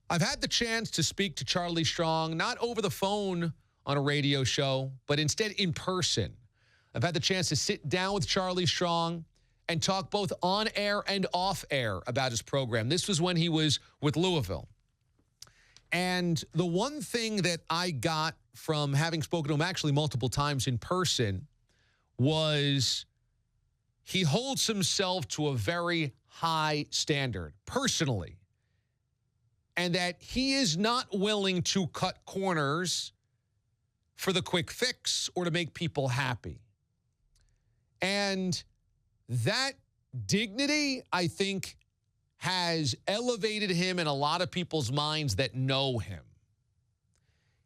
I've had the chance to speak to Charlie Strong, not over the phone on a radio show, but instead in person. I've had the chance to sit down with Charlie Strong and talk both on air and off air about his program. This was when he was with Louisville. And the one thing that I got from having spoken to him actually multiple times in person was he holds himself to a very high standard personally, and that he is not willing to cut corners for the quick fix or to make people happy. And that dignity, I think, has elevated him in a lot of people's minds that know him.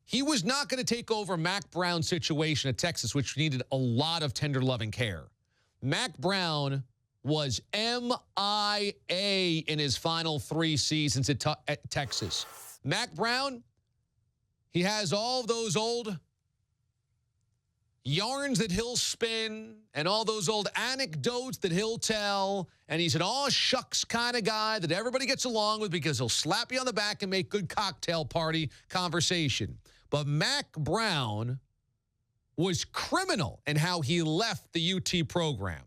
He was not going to take over Mack Brown's situation at Texas, which needed a lot of tender loving care. Mack Brown was MIA in his final 3 seasons at Texas. Mack Brown, he has all those old yarns that he'll spin and all those old anecdotes that he'll tell, and he's an all-shucks kind of guy that everybody gets along with because he'll slap you on the back and make good cocktail party conversation. But Mack Brown was criminal in how he left the UT program.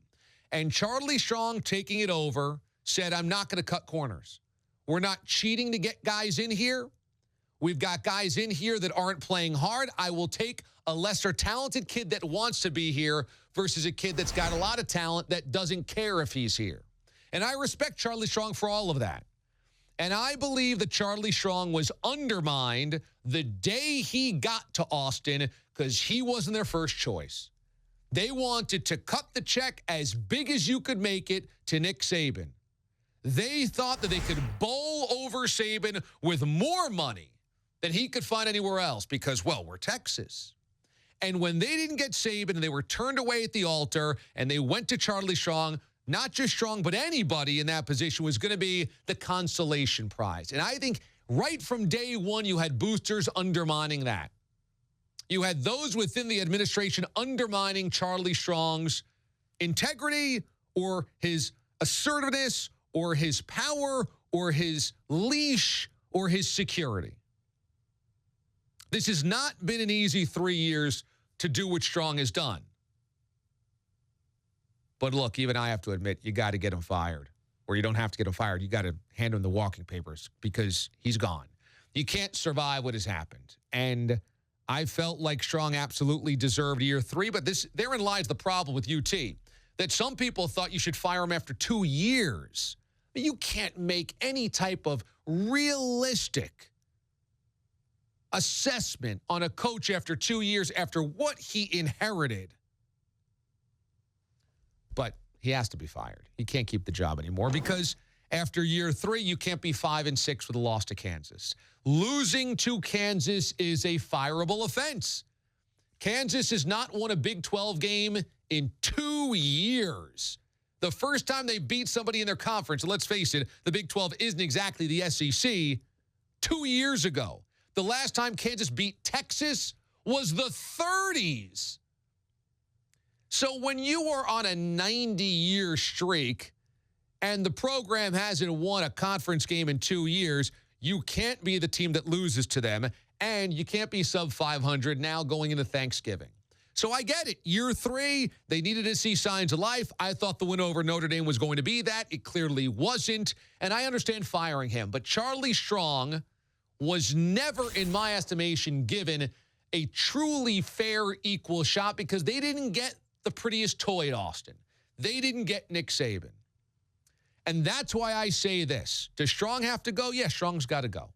And Charlie Strong, taking it over, said, I'm not going to cut corners. We're not cheating to get guys in here. We've got guys in here that aren't playing hard. I will take a lesser talented kid that wants to be here versus a kid that's got a lot of talent that doesn't care if he's here. And I respect Charlie Strong for all of that. And I believe that Charlie Strong was undermined the day he got to Austin because he wasn't their first choice. They wanted to cut the check as big as you could make it to Nick Saban. They thought that they could bowl over Saban with more money than he could find anywhere else because, well, we're Texas. And when they didn't get Saban and they were turned away at the altar and they went to Charlie Strong, not just Strong, but anybody in that position was going to be the consolation prize. And I think right from day one, you had boosters undermining that. You had those within the administration undermining Charlie Strong's integrity or his assertiveness or his power or his leash or his security. This has not been an easy 3 years to do what Strong has done. But look, even I have to admit, you got to get him fired. Or you don't have to get him fired. You got to hand him the walking papers because he's gone. You can't survive what has happened. And I felt like Strong absolutely deserved year 3, but therein lies the problem with UT, that some people thought you should fire him after 2 years. You can't make any type of realistic assessment on a coach after 2 years after what he inherited. But he has to be fired. He can't keep the job anymore because after year 3, you can't be 5-6 with a loss to Kansas. Losing to Kansas is a fireable offense. Kansas has not won a Big 12 game in 2 years. The first time they beat somebody in their conference, and let's face it, the Big 12 isn't exactly the SEC, 2 years ago. The last time Kansas beat Texas was the 30s. So when you are on a 90-year streak and the program hasn't won a conference game in 2 years, you can't be the team that loses to them, and you can't be sub-500 now going into Thanksgiving. So I get it. Year 3, they needed to see signs of life. I thought the win over Notre Dame was going to be that. It clearly wasn't, and I understand firing him. But Charlie Strong was never, in my estimation, given a truly fair, equal shot because they didn't get the prettiest toy at Austin. They didn't get Nick Saban. And that's why I say this. Does Strong have to go? Yes, Strong's got to go.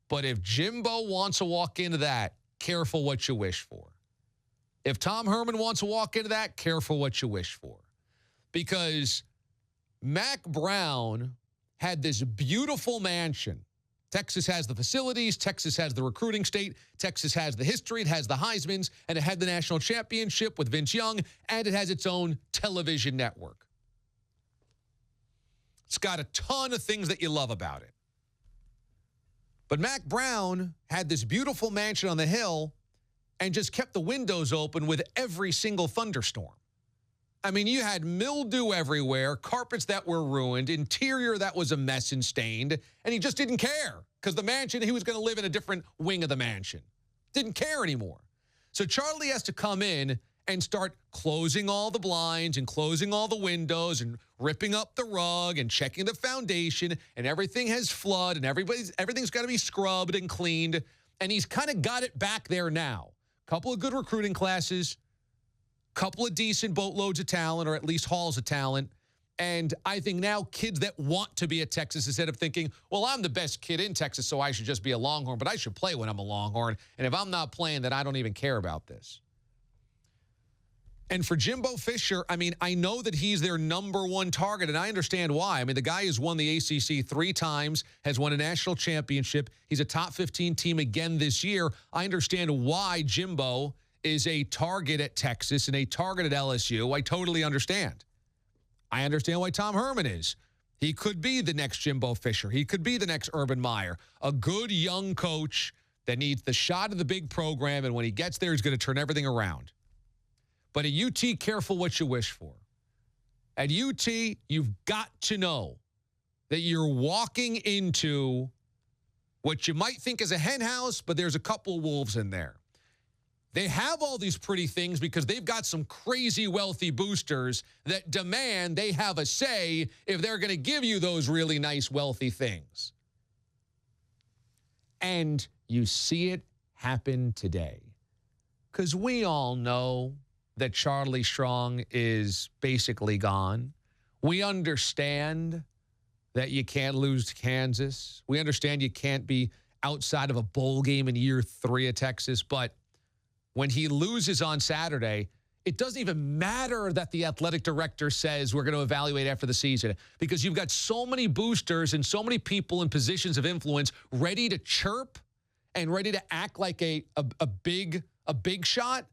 But if Jimbo wants to walk into that, careful what you wish for. If Tom Herman wants to walk into that, careful what you wish for. Because Mack Brown had this beautiful mansion. Texas has the facilities. Texas has the recruiting state. Texas has the history. It has the Heismans. And it had the national championship with Vince Young. And it has its own television network. It's got a ton of things that you love about it. But Mack Brown had this beautiful mansion on the hill and just kept the windows open with every single thunderstorm. I mean, you had mildew everywhere, carpets that were ruined, interior that was a mess and stained, and he just didn't care because the mansion, he was going to live in a different wing of the mansion. Didn't care anymore. So Charlie has to come in and start closing all the blinds and closing all the windows and ripping up the rug and checking the foundation, and everything has flood and everything's got to be scrubbed and cleaned, and he's kind of got it back there now. Couple of good recruiting classes, couple of decent boatloads of talent, or at least hauls of talent. And I think now kids that want to be at Texas, instead of thinking, well, I'm the best kid in Texas, so I should just be a Longhorn, but I should play when I'm a Longhorn. And if I'm not playing, then I don't even care about this. And for Jimbo Fisher, I mean, I know that he's their #1 target, and I understand why. I mean, the guy has won the ACC 3 times, has won a national championship. He's a top 15 team again this year. I understand why Jimbo is a target at Texas and a target at LSU. I totally understand. I understand why Tom Herman is. He could be the next Jimbo Fisher. He could be the next Urban Meyer, a good young coach that needs the shot of the big program, and when he gets there, he's going to turn everything around. But at UT, careful what you wish for. At UT, you've got to know that you're walking into what you might think is a hen house, but there's a couple wolves in there. They have all these pretty things because they've got some crazy wealthy boosters that demand they have a say if they're going to give you those really nice wealthy things. And you see it happen today. Because we all know that Charlie Strong is basically gone. We understand that you can't lose to Kansas. We understand you can't be outside of a bowl game in year 3 at Texas, but when he loses on Saturday, it doesn't even matter that the athletic director says we're going to evaluate after the season, because you've got so many boosters and so many people in positions of influence ready to chirp and ready to act like a big shot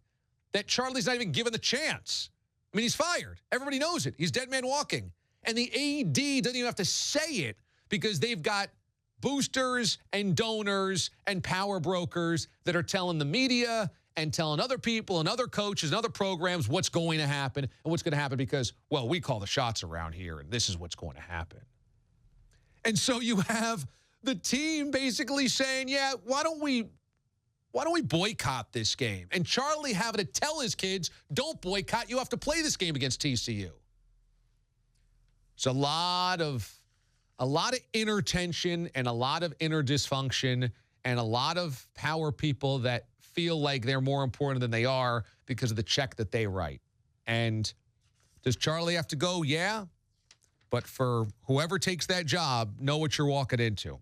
that Charlie's not even given the chance. I mean, he's fired. Everybody knows it. He's dead man walking. And the AD doesn't even have to say it because they've got boosters and donors and power brokers that are telling the media and telling other people and other coaches and other programs what's going to happen and what's going to happen because, well, we call the shots around here and this is what's going to happen. And so you have the team basically saying, yeah, why don't we boycott this game? And Charlie having to tell his kids, don't boycott, you have to play this game against TCU. It's a lot of inner tension and a lot of inner dysfunction and a lot of power people that feel like they're more important than they are because of the check that they write. And does Charlie have to go? Yeah. But for whoever takes that job, know what you're walking into.